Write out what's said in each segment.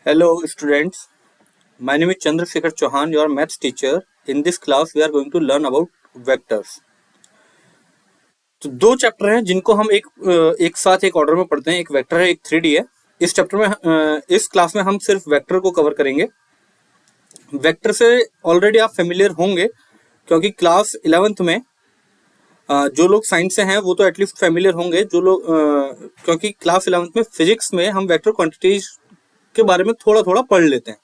Hello students, my name is Chandrasekhar Chauhan, your maths teacher. In this class we are going to learn about vectors. तो दो chapter हैं जिनको हम एक साथ एक ऑर्डर में पढ़ते हैं। एक वेक्टर है, एक 3D है। इस चैप्टर में इस क्लास में हम सिर्फ वेक्टर को कवर करेंगे। वेक्टर से ऑलरेडी आप फेमिलियर होंगे क्योंकि क्लास 11th में जो लोग साइंस से हैं वो तो एटलीस्ट फेमिलियर होंगे। जो लोग क्योंकि क्लास 11th में फिजिक्स में हम वेक्टर क्वांटिटीज के बारे में थोड़ा थोड़ा पढ़ लेते हैं,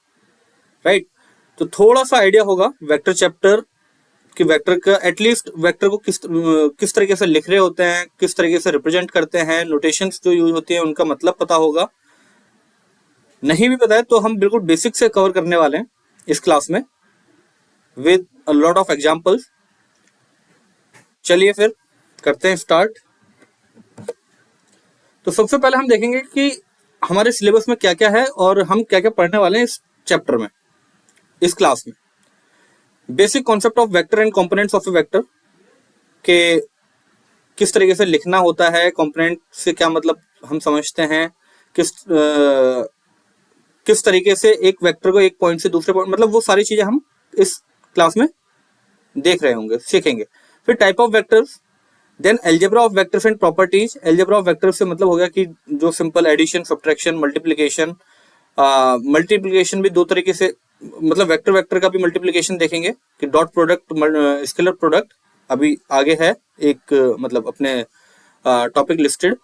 राइट। तो थोड़ा सा आइडिया होगा वेक्टर चैप्टर कि वेक्टर का एटलीस्ट वेक्टर को किस तरीके से लिख रहे होते हैं, किस तरीके से रिप्रेजेंट करते हैं, नोटेशंस जो यूज होती हैं उनका मतलब पता होगा। नहीं भी पता है तो हम बिल्कुल बेसिक से कवर करने वाले हैं इस क्लास में with a lot of examples. चलिए फिर करते हैं स्टार्ट। तो सबसे पहले हम देखेंगे कि हमारे सिलेबस में क्या क्या है और हम क्या क्या पढ़ने वाले हैं इस चैप्टर में, इस क्लास में। Basic concept of vector and components of A vector के किस तरीके से लिखना होता है, कंपोनेंट से क्या मतलब हम समझते हैं, किस तरीके से एक वेक्टर को एक पॉइंट से दूसरे पॉइंट, मतलब वो सारी चीजें हम इस क्लास में देख रहे होंगे, सीखेंगे। फिर type of vectors, then algebra of vectors and properties. Algebra of vectors से मतलब हो गया कि जो simple addition, subtraction, multiplication. Multiplication भी दो तरीके से, मतलब वेक्टर वेक्टर का भी मल्टीप्लिकेशन देखेंगे कि डॉट प्रोडक्ट, स्केलर प्रोडक्ट अभी आगे है एक मतलब अपने टॉपिक लिस्टेड।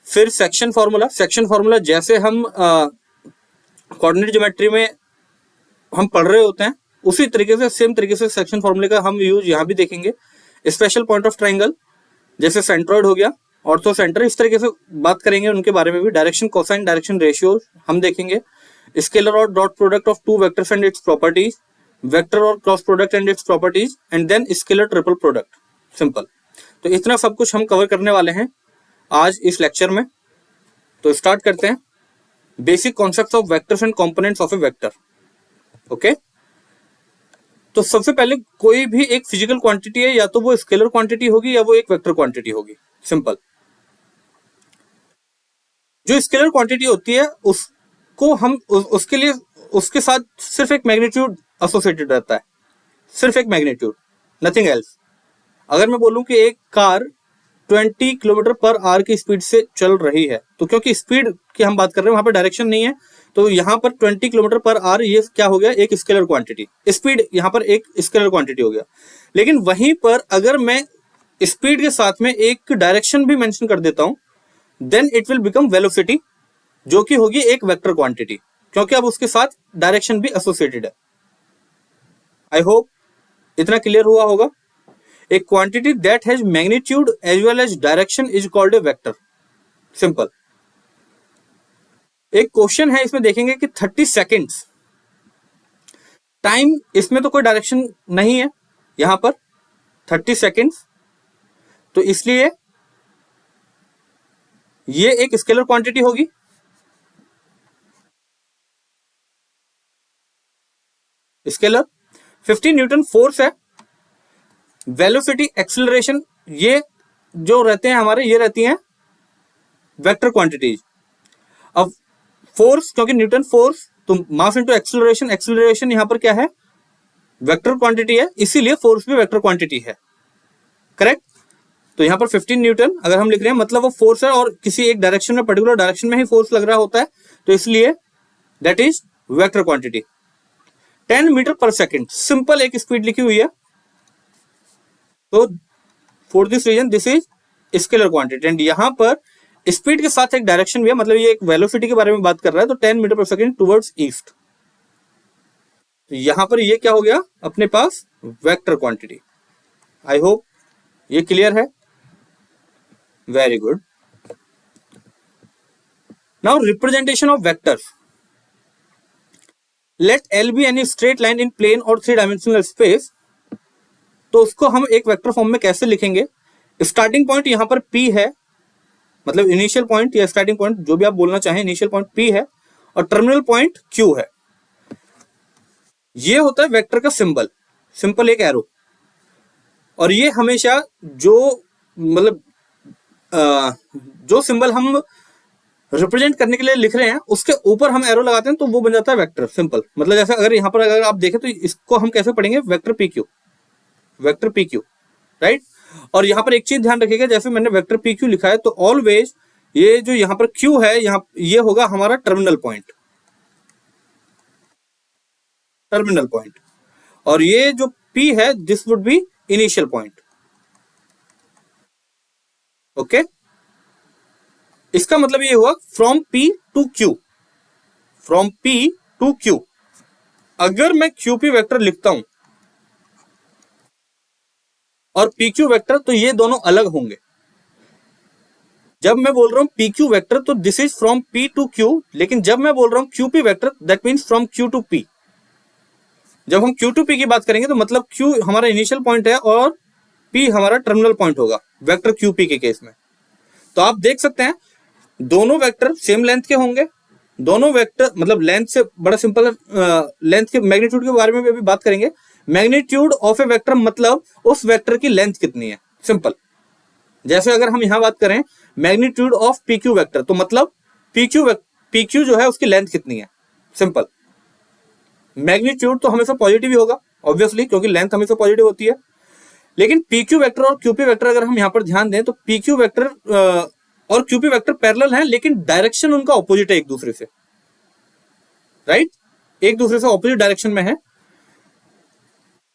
फिर सेक्शन फार्मूला। सेक्शन फार्मूला जैसे हम कोऑर्डिनेट ज्योमेट्री में हम पढ़ रहे होते हैं उसी तरीके से, सेम तरीके से सेक्शन फार्मूले का हम यूज यहाँ भी देखेंगे। स्पेशल पॉइंट ऑफ ट्राइंगल जैसे सेंट्रॉइड हो गया, ऑर्थो सेंटर, इस तरीके से बात करेंगे उनके बारे में भी। डायरेक्शन कोसाइन, डायरेक्शन रेशियो हम देखेंगे। स्केलर और dot product of two vectors and its properties, vector और cross product and its properties, and then scalar triple product. Simple. तो इतना सब कुछ हम कवर करने वाले हैं आज इस लेक्चर में। तो स्टार्ट करते हैं। Basic concepts of vectors and components of A vector. Okay. तो सबसे पहले कोई भी एक फिजिकल क्वांटिटी है, या तो वो स्केलर क्वांटिटी होगी या वो एक वेक्टर क्वांटिटी होगी। सिंपल। जो स्केलर क्वांटिटी होती है उसको हम उसके लिए उसके साथ सिर्फ एक मैग्नीट्यूड एसोसिएटेड रहता है, सिर्फ एक मैग्नीट्यूड, नथिंग एल्स। अगर मैं बोलूं कि एक कार 20 किलोमीटर पर आवर की स्पीड से चल रही है, तो क्योंकि स्पीड की हम बात कर रहे हैं, वहां पर डायरेक्शन नहीं है, तो यहाँ पर 20 किलोमीटर पर आवर ये क्या हो गया, एक स्केलर क्वांटिटी। स्पीड यहाँ पर एक स्केलर क्वांटिटी हो गया। लेकिन वहीं पर अगर मैं स्पीड के साथ में एक डायरेक्शन भी मेंशन कर देता हूं, then it will become velocity, जो कि होगी एक वेक्टर क्वांटिटी, क्योंकि अब उसके साथ डायरेक्शन भी एसोसिएटेड है। आई होप इतना क्लियर हुआ होगा। A quantity that has magnitude as well as direction is called a vector. Simple. एक क्वेश्चन है, इसमें देखेंगे कि 30 सेकेंड्स टाइम, इसमें तो कोई डायरेक्शन नहीं है यहां पर 30 सेकेंड्स, तो इसलिए ये एक स्केलर क्वांटिटी होगी। स्केलर। 15 न्यूटन फोर्स है। वेलोसिटी, एक्सेलरेशन, ये जो रहते हैं हमारे, ये रहती हैं वेक्टर क्वांटिटीज। अब फोर्स, क्योंकि न्यूटन फोर्स, तो मास इनटू एक्सेलरेशन, एक्सेलरेशन यहां पर क्या है, वेक्टर क्वांटिटी है, इसीलिए फोर्स भी वेक्टर क्वांटिटी है। करेक्ट। तो यहां पर 15 न्यूटन अगर हम लिख रहे हैं, मतलब वो फोर्स है और किसी एक डायरेक्शन में, पर्टिकुलर डायरेक्शन में ही फोर्स लग रहा होता है, तो इसलिए that is vector quantity. 10 metre per second, simple एक स्पीड लिखी हुई है, तो for this reason this is scalar quantity. And यहां पर स्पीड के साथ एक डायरेक्शन भी है, मतलब ये एक वेलोसिटी के बारे में बात कर रहा है, तो 10 metre per second towards east. तो यहां पर ये क्या हो गया अपने पास, वेक्टर क्वांटिटी। आई होप ये क्लियर है। Very good. Now representation of vectors. Let L be any straight line in plane और 3 डायमेंशनल स्पेस। तो उसको हम एक वेक्टर फॉर्म में कैसे लिखेंगे। स्टार्टिंग पॉइंट यहां पर P है, मतलब इनिशियल पॉइंट या स्टार्टिंग पॉइंट जो भी आप बोलना चाहें, इनिशियल पॉइंट P है और टर्मिनल पॉइंट Q है। ये होता है वेक्टर का सिंबल, सिंपल एक एरो। और ये हमेशा जो मतलब जो सिंबल हम रिप्रेजेंट करने के लिए लिख रहे हैं, उसके ऊपर हम एरो लगाते हैं तो वो बन जाता है वेक्टर, सिंपल। मतलब जैसे अगर यहाँ पर अगर आप देखें तो इसको हम कैसे पढ़ेंगे, vector P Q, vector P Q, right. और यहाँ पर एक चीज ध्यान रखिएगा, जैसे मैंने वेक्टर पी क्यू लिखा है तो ऑलवेज ये जो यहाँ पर क्यू है, यहाँ ये होगा हमारा टर्मिनल पॉइंट, टर्मिनल पॉइंट, और ये जो P है this would be initial point. Okay, इसका मतलब ये हुआ from P to Q, from P to Q। अगर मैं QP वेक्टर लिखता हूं और PQ वेक्टर, तो ये दोनों अलग होंगे। जब मैं बोल रहा हूं PQ वेक्टर तो this is from P to Q, लेकिन जब मैं बोल रहा हूं QP vector that means from Q to P। जब हम Q टू P की बात करेंगे तो मतलब Q हमारा इनिशियल पॉइंट है और P हमारा टर्मिनल पॉइंट होगा वेक्टर QP के केस में। तो आप देख सकते हैं दोनों वेक्टर सेम लेंथ के होंगे, दोनों वेक्टर मतलब लेंथ से बड़ा सिंपल, लेंथ के मैग्नीट्यूड के बारे में भी अभी बात करेंगे। मैग्नीट्यूड ऑफ ए वेक्टर मतलब उस वेक्टर की लेंथ कितनी है, सिंपल। जैसे अगर हम यहां बात करें मैग्नीट्यूड ऑफ PQ वेक्टर, तो मतलब PQ जो है उसकी लेंथ कितनी है, सिंपल। मैग्नीट्यूड तो हमेशा पॉजिटिव ही होगा ऑब्वियसली, क्योंकि लेंथ हमेशा पॉजिटिव होती है। लेकिन PQ वेक्टर और QP वेक्टर अगर हम यहां पर ध्यान दें तो PQ वेक्टर और QP वेक्टर पैरेलल हैं, लेकिन डायरेक्शन उनका ऑपोजिट है एक दूसरे से, राइट, एक दूसरे से ऑपोजिट डायरेक्शन में है।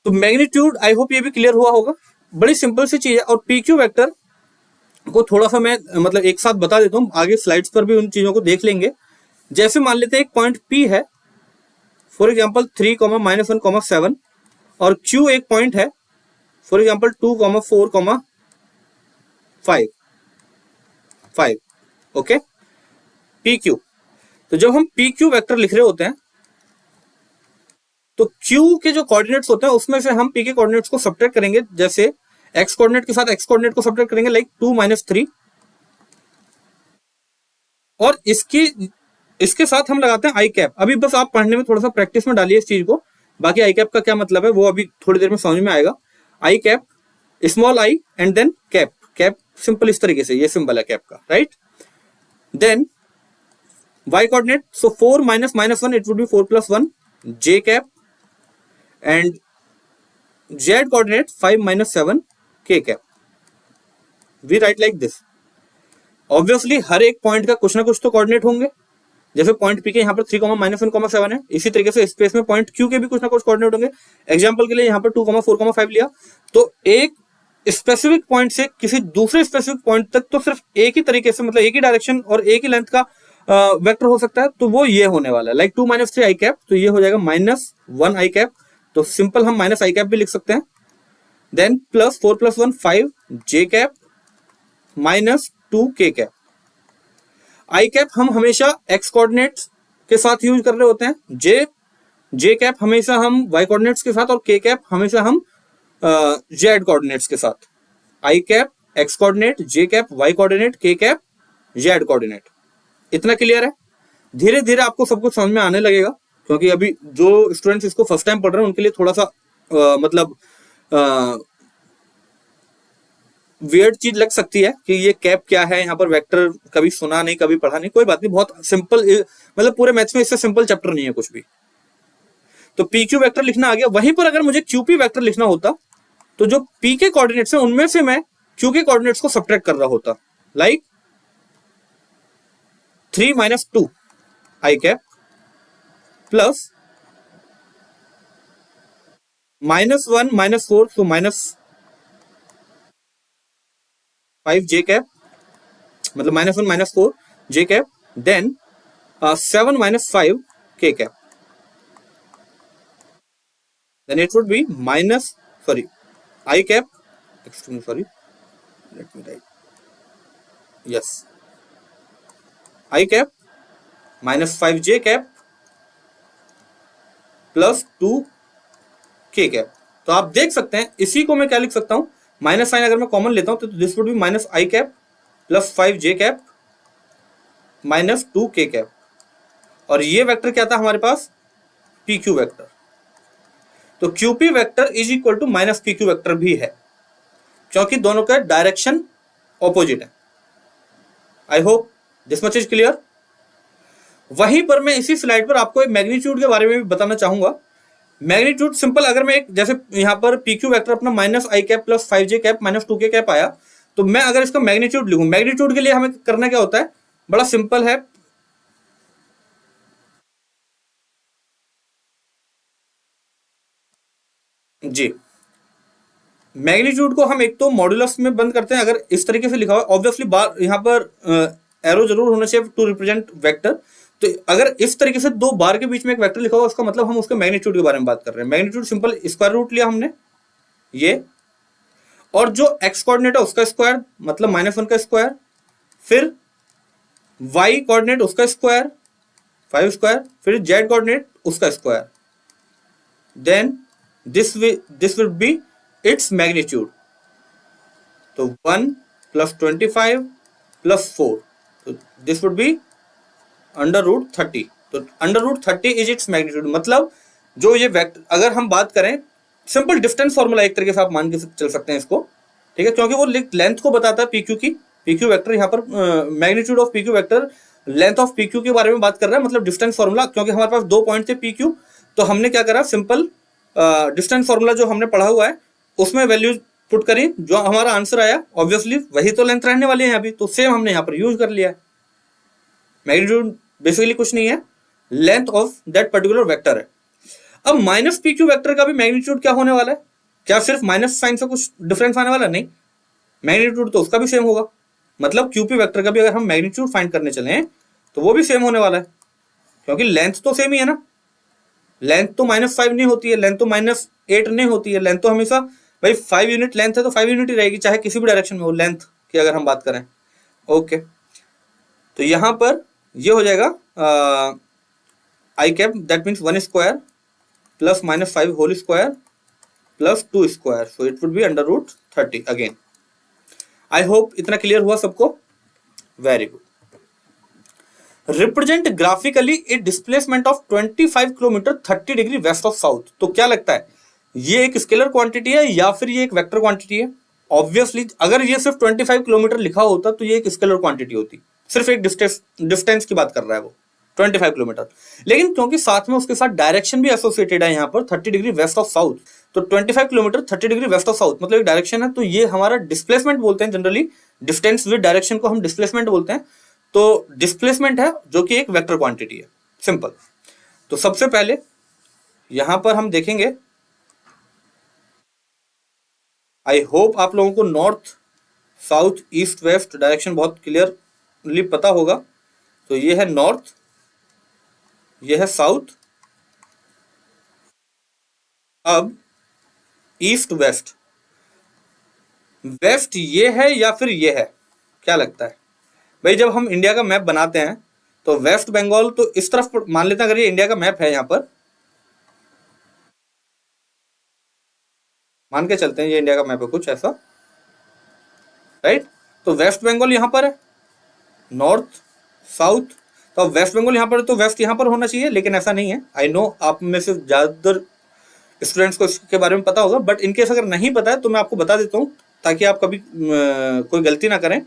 तो मैग्नीट्यूड, आई होप ये भी क्लियर हुआ होगा, बड़ी सिंपल सी चीज है। और PQ वेक्टर को थोड़ा सा मैं मतलब एक साथ बता देता हूं, आगे स्लाइड्स पर भी उन चीजों को देख लेंगे। जैसे मान लेते हैं एक पॉइंट P है, फॉर एग्जाम्पल 3, -1, 7, और Q एक पॉइंट है, फॉर एग्जाम्पल 2, 4, 5, ओके, PQ। तो जब हम PQ वेक्टर लिख रहे होते हैं तो Q के जो कोऑर्डिनेट्स होते हैं उसमें से हम P के कोऑर्डिनेट्स को सब्ट्रैक्ट करेंगे। जैसे x कोऑर्डिनेट के साथ x कोऑर्डिनेट को सब्ट्रैक्ट करेंगे, लाइक 2 - 3, और इसके साथ हम लगाते हैं आई कैप। अभी बस आप पढ़ने में थोड़ा सा प्रैक्टिस में डालिए इस चीज को, बाकी आई कैप का क्या मतलब है वो अभी थोड़ी देर में समझ में आएगा। I cap, small I and then cap, cap simple इस तरीके से, ये सिंबल है कैप का, right. Then y coordinate, so 4 - -1 it would be 4 + 1 j cap, and z coordinate 5 - 7 k cap. We write like this. Obviously हर एक point का कुछ ना कुछ तो कोऑर्डिनेट होंगे। जैसे पॉइंट P के यहाँ पर 3, -1, 7 है, इसी तरीके से स्पेस में पॉइंट Q के भी कुछ ना कुछ कोऑर्डिनेट होंगे। एग्जांपल के लिए यहाँ पर 2, 4, 5 लिया, तो एक स्पेसिफिक पॉइंट से किसी दूसरे स्पेसिफिक पॉइंट तक तो सिर्फ एक ही तरीके से, मतलब एक ही डायरेक्शन और एक ही लेंथ का वेक्टर हो सकता है। तो वो ये होने वाला है, लाइक 2 - 3 आई कैप, तो ये हो जाएगा -1 आई कैप, तो सिंपल हम माइनस आई कैप भी लिख सकते हैं। Then +4 + 1 5 j cap -2 k cap. I cap हम हमेशा x कोऑर्डिनेट्स के साथ यूज कर रहे होते हैं, जे कैप हमेशा हम y कोऑर्डिनेट्स के साथ, और k कैप हमेशा हम z कोऑर्डिनेट्स के साथ। I cap x coordinate, J cap y coordinate, k cap z coordinate. इतना क्लियर है? धीरे धीरे आपको सब कुछ समझ में आने लगेगा, क्योंकि अभी जो स्टूडेंट्स इसको फर्स्ट टाइम पढ़ रहे हैं उनके लिए थोड़ा सा मतलब वियर्ड चीज लग सकती है कि ये कैप क्या है, यहाँ पर वेक्टर कभी सुना नहीं, कभी पढ़ा नहीं, कोई बात नहीं, बहुत सिंपल, मतलब पूरे मैथ्स में इससे सिंपल चैप्टर नहीं है कुछ भी। तो PQ वेक्टर लिखना आ गया। वहीं पर अगर मुझे QP वेक्टर लिखना होता तो जो P के कोऑर्डिनेट्स हैं उनमें से मैं Q के कोऑर्डिनेट्स को सब्ट्रैक्ट कर रहा होता, like 3 - 2 I cap plus -1 - 4, so -5 j cap, मतलब -1 - 4 j cap, then 7 - 5 k cap, then it would be I cap, excuse me, sorry, let me write, yes, I cap -5 j cap +2 k cap। तो आप देख सकते हैं इसी को मैं क्या लिख सकता हूं, माइनस साइन अगर मैं कॉमन लेता हूं तो this would B -I cap +5 j cap -2 k cap, और ये वेक्टर क्या था हमारे पास, PQ वेक्टर। तो QP vector is equal to -PQ vector भी है, क्योंकि दोनों का डायरेक्शन ऑपोजिट है। I hope this much is clear. वहीं पर मैं इसी स्लाइड पर आपको एक मैग्नीट्यूड के बारे में भी बताना चाहूंगा। मैग्नीट्यूड सिंपल, अगर मैं एक जैसे यहाँ पर पीक्यू वेक्टर अपना minus I cap plus 5j cap minus 2k cap आया, तो मैं अगर इसका मैग्नीट्यूड लिखूं, मैग्नीट्यूड के लिए हमें करना क्या होता है, बड़ा सिंपल है। जी, मैग्नीट्यूड को हम एक तो मॉड्यूलस में बंद करते हैं, अगर इस तरीके से लिखा हुआ ऑब्वियसली बार यहाँ पर एरो जरूर होना चाहिए टू रिप्रेजेंट वेक्टर। तो अगर इस तरीके से दो बार के बीच में एक वेक्टर लिखा हुआ, उसका मतलब हम उसके मैग्नीट्यूड के बारे में बात कर रहे हैं। मैग्नीट्यूड सिंपल स्क्वायर रूट लिया हमने ये, और जो एक्स कोऑर्डिनेट है उसका स्क्वायर मतलब -1 का स्क्वायर, फिर वाई कोऑर्डिनेट उसका स्क्वायर 5 स्क्वायर, फिर जेड कोऑर्डिनेट उसका square, then this will be its magnitude. तो 1 + 25 + 4, तो दिस वुड बी √30। तो √30 इज इट्स मैग्नीट्यूड। मतलब जो ये वेक्टर, अगर हम बात करें सिंपल डिस्टेंस फॉर्मूला एक तरीके से आप मान के चल सकते हैं इसको, ठीक है, क्योंकि वो लेंथ को बताता है पीक्यू की। पीक्यू वेक्टर यहाँ पर magnitude of PQ vector length of PQ के बारे में बात कर रहा है, मतलब डिस्टेंस फॉर्मूला। क्योंकि हमारे पास 2 पॉइंट थे पीक्यू, तो हमने क्या करा, सिंपल डिस्टेंस फॉर्मूला जो हमने पढ़ा हुआ है उसमें वैल्यूज पुट करी, जो हमारा आंसर आया ऑब्वियसली वही तो लेंथ रहने वाली है अभी, तो सेम हमने यहाँ पर यूज कर लिया है। मैग्नीट्यूड बेसिकली कुछ नहीं है, length of that particular vector है। अब माइनस पी क्यू वेक्टर का भी मैग्नीट्यूड क्या होने वाला है? क्या सिर्फ माइनस साइन से कुछ डिफरेंस आने वाला? नहीं, मैग्नीट्यूड तो उसका भी सेम होगा। मतलब क्यूपी वेक्टर का भी अगर हम मैग्नीट्यूड फाइंड करने चले तो वो भी सेम होने वाला है, क्योंकि लेंथ तो सेम ही है ना। लेंथ तो -5 नहीं होती है, लेंथ तो -8 नहीं होती है, लेंथ तो हमेशा भाई 5 यूनिट लेंथ है तो 5 यूनिट ही रहेगी, चाहे किसी भी डायरेक्शन में हो लेंथ की अगर हम बात करें। ओके, तो यहां पर ये हो जाएगा I cap that means 1 square plus -5 whole square plus 2 square, so it would be √30 again. I hope इतना क्लियर हुआ सबको, very good. Represent graphically a displacement of 25 kilometre 30 degree west of south. तो क्या लगता है, ये एक स्केलर क्वांटिटी है या फिर ये एक वेक्टर क्वांटिटी है? ऑब्वियसली अगर ये सिर्फ 25 किलोमीटर लिखा होता तो ये एक स्केलर क्वांटिटी होती, सिर्फ एक डिस्टेंस की बात कर रहा है वो 25 किलोमीटर। लेकिन क्योंकि साथ में उसके साथ डायरेक्शन भी एसोसिएटेड है यहाँ पर 30 डिग्री वेस्ट ऑफ साउथ, तो 25 kilometre 30 degree west of south मतलब एक डायरेक्शन है, तो ये हमारा डिस्प्लेसमेंट बोलते हैं। जनरली डिस्टेंस विद डायरेक्शन को हम डिस्प्लेसमेंट बोलते हैं। तो डिस्प्लेसमेंट है जो कि एक वेक्टर क्वांटिटी है, सिंपल। तो सबसे पहले यहां पर हम देखेंगे, आई होप आप लोगों को north south east west direction बहुत क्लियरली पता होगा। तो ये है नॉर्थ, ये है साउथ। अब ईस्ट वेस्ट, वेस्ट ये है या फिर ये है, क्या लगता है भाई? जब हम इंडिया का मैप बनाते हैं तो वेस्ट बंगाल तो इस तरफ मान लेते हैं, अगर ये इंडिया का मैप है यहां पर मान के चलते हैं, ये इंडिया का मैप है कुछ ऐसा, राइट? तो वेस्ट बंगाल यहां पर है, नॉर्थ साउथ, तो अब वेस्ट बंगाल यहां पर है तो वेस्ट यहां पर होना चाहिए, लेकिन ऐसा नहीं है। आई नो आप में से ज्यादातर स्टूडेंट्स को इसके बारे में पता होगा, बट इनकेस अगर नहीं पता है तो मैं आपको बता देता हूँ ताकि आप कभी कोई गलती ना करें।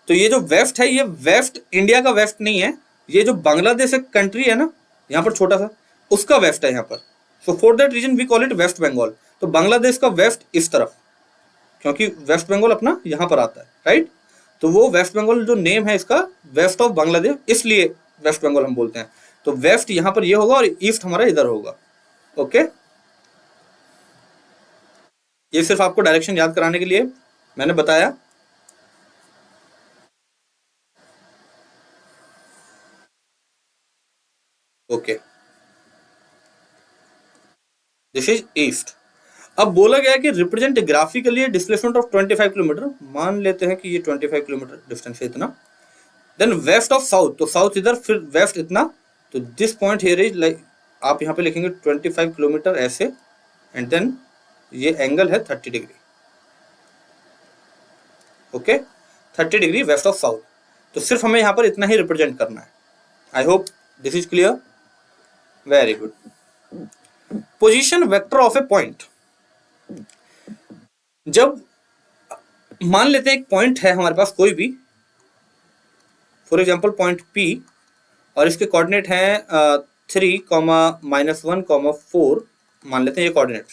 तो ये जो वेस्ट है, ये वेस्ट इंडिया का वेस्ट नहीं है, ये जो बांग्लादेश एक कंट्री है ना यहाँ पर छोटा सा, उसका वेस्ट है यहाँ पर। So for that reason we call it west Bengal. तो बांग्लादेश का वेस्ट इस तरफ, क्योंकि वेस्ट बंगाल अपना यहाँ पर आता है, राइट? तो वो वेस्ट बंगाल जो नेम है इसका, वेस्ट ऑफ बांग्लादेश, इसलिए वेस्ट बंगाल हम बोलते हैं। तो वेस्ट यहाँ पर ये होगा और ईस्ट हमारा इधर होगा। ओके, ये सिर्फ आपको डायरेक्शन याद कराने के लिए मैंने बताया। Okay, this is east. अब बोला गया कि represent graphically displacement of 25 kilometre, मान लेते हैं कि ये 25 किलोमीटर डिस्टेंस है इतना। देन वेस्ट ऑफ साउथ, तो साउथ इधर फिर वेस्ट इतना, तो this point here is like, आप यहाँ पे लिखेंगे 25 किलोमीटर ऐसे, एंड देन ये एंगल है 30 degree. Okay, 30 degree west of south. तो सिर्फ हमें यहाँ पर इतना ही रिप्रेजेंट करना है। I hope this is clear, very good. Position vector of A point, जब मान लेते हैं एक पॉइंट है हमारे पास कोई भी, फॉर एग्जांपल पॉइंट P, और इसके कोऑर्डिनेट हैं 3, -1, 4 मान लेते हैं ये कोऑर्डिनेट।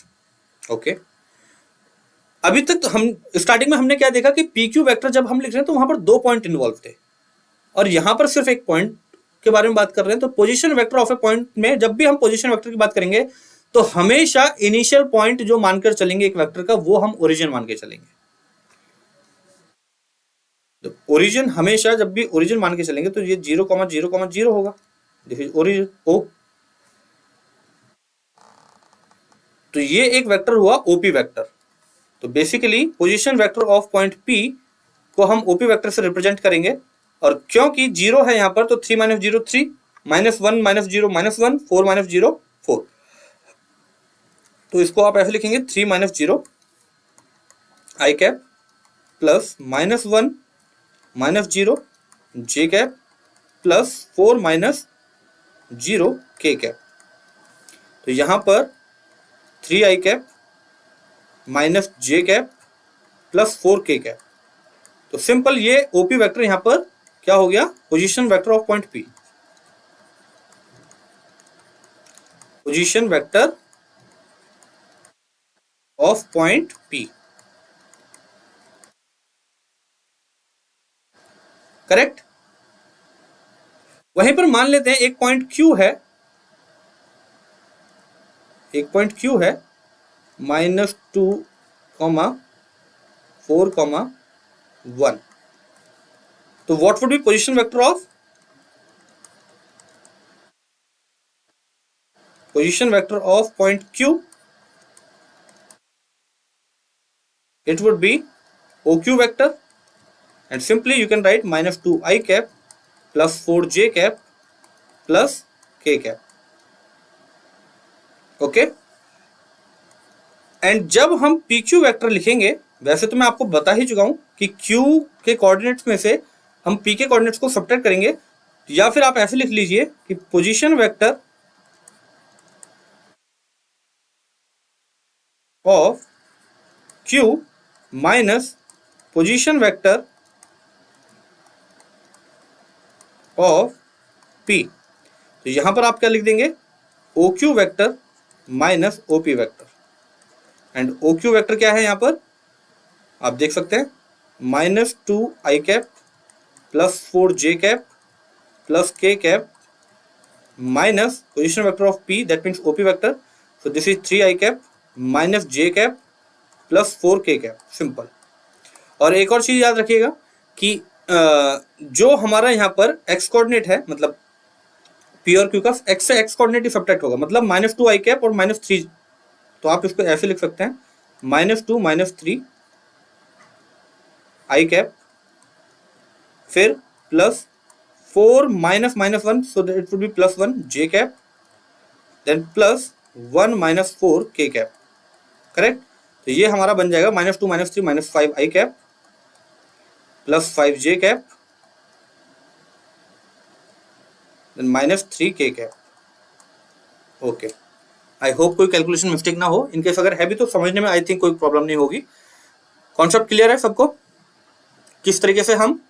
ओके, अभी तक हम स्टार्टिंग में हमने क्या देखा कि पी क्यू वेक्टर जब हम लिख रहे हैं तो वहां पर 2 पॉइंट इन्वॉल्व थे, और यहां पर सिर्फ एक पॉइंट के बारे में बात कर रहे हैं। तो position vector of A point में जब भी हम पोजीशन वेक्टर की बात करेंगे तो हमेशा इनिशियल पॉइंट जो मानकर चलेंगे एक वेक्टर का, वो हम ओरिजिन मान के चलेंगे। तो ओरिजिन हमेशा जब भी ओरिजिन मान के चलेंगे तो ये 0,0,0 होगा, दिस इज ओरिजिन ओ। तो ये एक वेक्टर हुआ ओपी वेक्टर। तो basically position vector of point P को हम ओपी वेक्टर से रिप्रेजेंट करेंगे, और क्योंकि 0 है यहां पर तो 3 - 0 3, -1 - 0 -1, 4 - 0 4। तो इसको आप ऐसे लिखेंगे 3 - 0 आई कैप प्लस -1 - 0 जे कैप प्लस 4 - 0 के कैप। तो यहां पर 3 I cap minus J cap plus 4 के कैप। तो सिंपल ये ओपी वेक्टर यहां पर क्या हो गया, position vector of point P, position vector of point P, correct. वहीं पर मान लेते हैं एक पॉइंट क्यू है, एक पॉइंट क्यू है -2, 4, 1। तो what would be position vector of, position vector of point Q, it would be OQ vector, and simply you can write -2 I cap plus 4 J cap plus K cap. Okay, and जब हम PQ vector लिखेंगे, वैसे तो मैं आपको बता ही चुका हूं कि Q के कोऑर्डिनेट्स में से हम P के कोऑर्डिनेट्स को सब्ट्रैक्ट करेंगे, या फिर आप ऐसे लिख लीजिए कि position vector of Q minus position vector of P। तो यहां पर आप क्या लिख देंगे, OQ vector minus OP vector. And OQ vector क्या है यहां पर आप देख सकते हैं, -2 I cap plus 4 J cap plus के cap minus position vector of P, that means OP vector. So this is 3 I cap minus J cap plus 4 के कैप, सिंपल। और एक और चीज याद रखिएगा कि जो हमारा यहाँ पर एक्स कोऑर्डिनेट है, मतलब पी और क्यू का एक्स से एक्स कोऑर्डिनेट ही सब्ट्रैक्ट होगा, मतलब -2 आई कैप और -3। तो आप इसको ऐसे लिख सकते हैं -2 -3 आई कैप, फिर plus 4 -1, so that it would be +1 J cap, then plus 1 - 4 के कैप, करेक्ट। तो ये हमारा बन जाएगा -2 -3 -5 आई कैप प्लस 5 जे कैप देन -3 के कैप। ओके, आई होप कोई कैलकुलेशन मिस्टेक ना हो, इनकेस अगर है भी तो समझने में आई थिंक कोई प्रॉब्लम नहीं होगी। कॉन्सेप्ट क्लियर है सबको, किस तरीके से हम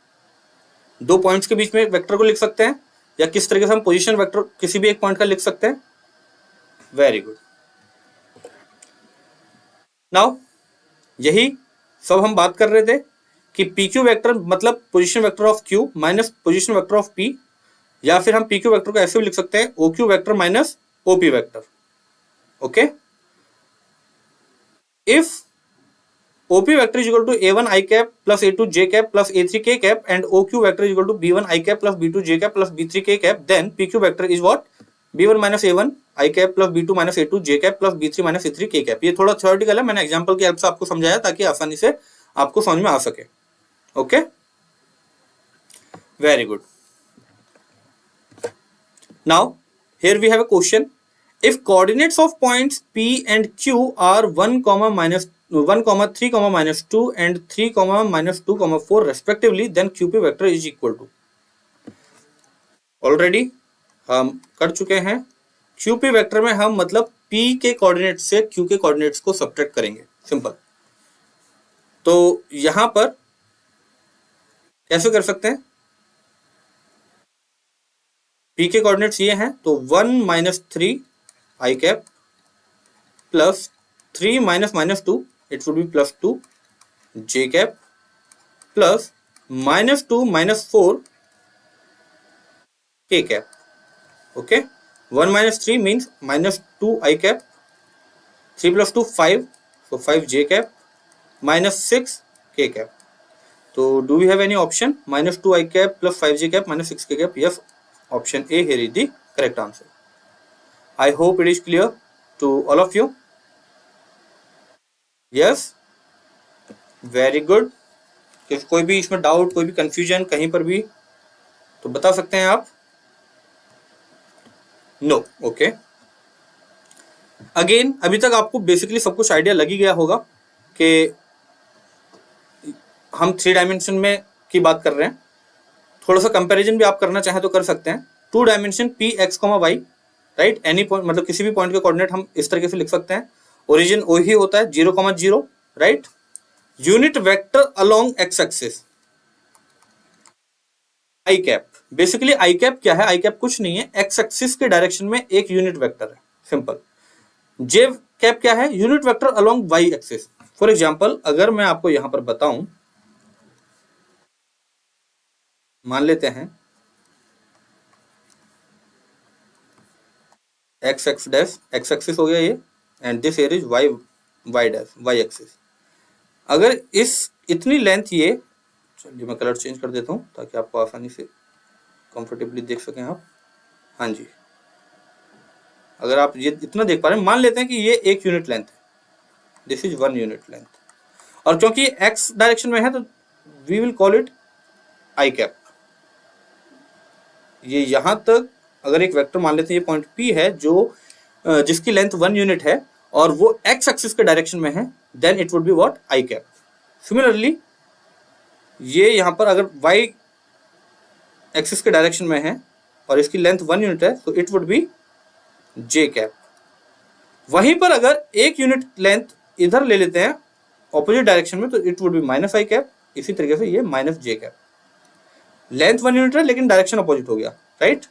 दो पॉइंट्स के बीच में वेक्टर को लिख सकते हैं, या किस तरीके से हम पोजीशन वेक्टर किसी भी एक पॉइंट का लिख सकते हैं। Very good. नाउ यही सब हम बात कर रहे थे कि पी क्यू वेक्टर मतलब position vector of Q minus position vector of P, या फिर हम पी क्यू वेक्टर को ऐसे भी लिख सकते हैं O Q vector minus OP vector. Okay, if OP vector is equal to A1 I cap plus A2 J cap plus A3 K cap and OQ vector is equal to B1 I cap plus B2 J cap plus B3 K cap, then PQ vector is what? B1 minus A1 I cap plus B2 minus A2 J cap plus B3 minus A3 K cap। ये थोड़ा theoretical है, मैंने example की help से आपको समझाया ताकि आसानी से आपको समझ में आ सके। Okay, very good. Now here we have a question. If coordinates of points P and Q are 1, -1, 3, -2 and 3, -2, 4 respectively, then QP vector is equal to, already हम कर चुके हैं। QP वेक्टर में हम मतलब P के कोऑर्डिनेट से Q के कोऑर्डिनेट्स को सब्ट्रैक्ट करेंगे, सिंपल। तो यहां पर कैसे कर सकते हैं, P के कोऑर्डिनेट्स ये हैं, तो 1 minus 3 I cap plus 3 minus minus 2, it would B plus 2 J cap plus minus 2 minus 4 के cap. Okay, 1 minus 3 means minus 2 I cap, 3 plus 2 5, so 5 J cap minus 6 K cap. So do we have any option? Minus 2 I cap plus 5 J cap minus 6 K cap. Yes, option A here is the correct answer. I hope it is clear to all of you. Yes, very good. if कोई भी इसमें doubt, कोई भी confusion कहीं पर भी, तो बता सकते हैं आप. नो. ओके, अगेन अभी तक आपको बेसिकली सब कुछ आइडिया लग ही गया होगा कि हम 3 डायमेंशन में की बात कर रहे हैं. थोड़ा सा कंपैरिजन भी आप करना चाहें तो कर सकते हैं. 2 dimension P X comma Y, right, any point, मतलब किसी भी पॉइंट के कोऑर्डिनेट हम इस तरीके से लिख सकते हैं. ओरिजिन वही होता है 0,0, right. Unit vector along x axis, I cap. Basically I cap क्या है? आई कैप कुछ नहीं है, एक्स एक्सिस के डायरेक्शन में एक यूनिट वेक्टर है, सिंपल. जे कैप क्या है? Unit vector along Y axis. For example अगर मैं आपको यहां पर बताऊं, मान लेते हैं X X dash, X axis हो गया ये, and this here is Y Y dash, Y axis. अगर इस इतनी लेंथ ये, चलिए मैं कलर चेंज कर देता हूं ताकि आपको आसानी से कंफर्टेबली देख सकें आप. हाँ जी, अगर आप ये इतना देख पा रहे हैं, मान लेते हैं कि ये एक यूनिट लेंथ है, दिस इज 1 यूनिट लेंथ, और क्योंकि एक्स डायरेक्शन में है तो we will call it I cap. ये यहां तक अगर एक वेक्टर मान लेते हैं, ये पॉइंट P है जो जिसकी लेंथ 1 यूनिट है और वो एक्स एक्सिस के डायरेक्शन में है, then it would be what? I cap. Similarly ये यहां पर अगर y एक्सिस के डायरेक्शन में है और इसकी लेंथ 1 यूनिट है, तो it would be J cap. वहीं पर अगर एक यूनिट लेंथ इधर ले लेते हैं ऑपोजिट डायरेक्शन में, तो it would B minus I cap. इसी तरीके से ये माइनस जे कैप. लेंथ 1 यूनिट है लेकिन डायरेक्शन अपोजिट हो गया, राइट.